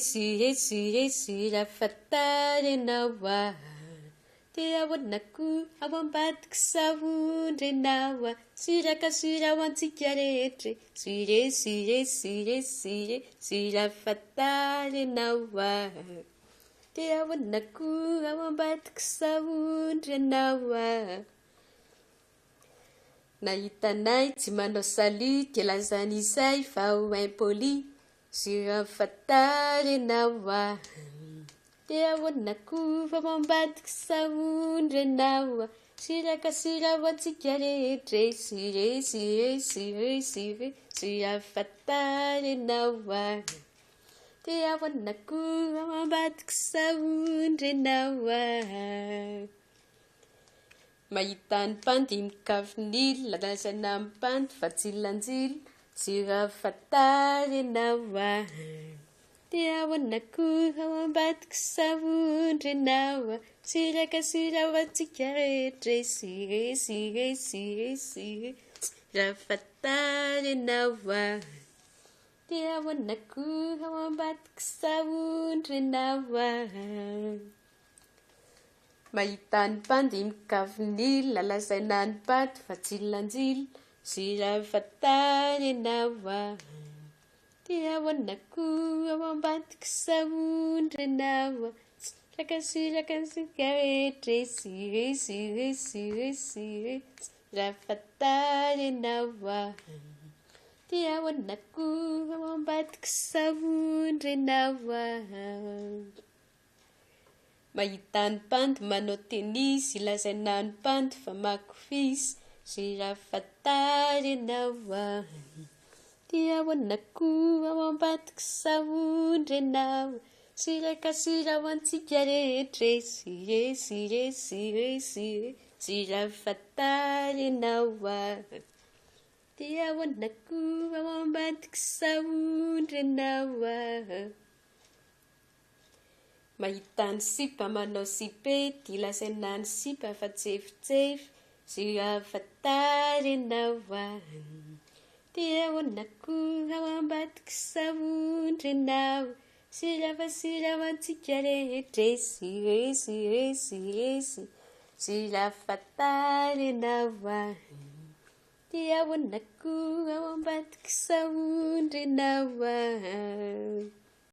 Sira fatare nawa. Te awanaku awambatuk savundre nawa. Sira kasira wantikiaretre. Sira fatare nawa. Te awanaku awambatuk savundre nawa. Nahitanay tsy manao salut ke lazany izay fa ho impoli. Sira fatare nawa. Te ahoanako fa mambadiky savondre nawa. Sira kasira hoantsika rehetra. Sira fatare nawa. Te ahoanako fa mambadiky savondre nawa. Mahita ny pandy mikavonily, lalazana amin'ny pandy fa tsilanjily. Sira fatare nawa. Te ahoanako ambadiky savondre nawa. Sira kasira hoantsika rehetra. Sira fatare nawa. Te ahoanako ambadiky savondre nawa. Mahita ny pandy mikavonily, lalazaina ny paty fa tsilanjily. Sira fatare nawa. Te ahoanako ambadiky savondre nawa. Sira kasira rehetra. Sira fatare nawa. Te ahoanako ambadiky savondre nawa. Mahita ny pandy manao tenisy, lazaina ny pandy fa makofisy. Sira fatare nawa. Te ahoanako ambadiky savondre nawa. Sira kasira hoantsika rehetra. Sira fatare nawa. Te ahoanako ambadiky savondre nawa. Mahita ny sipa manao sipety, lazaina ny sipa fa tsefitsefy. Sira fatare nawa. Te ahoanako ambadiky savondre nawa. Sira fasira hoantsika rehetra. Sira fatare nawa. Te ahoanako ambadiky savondre nawa.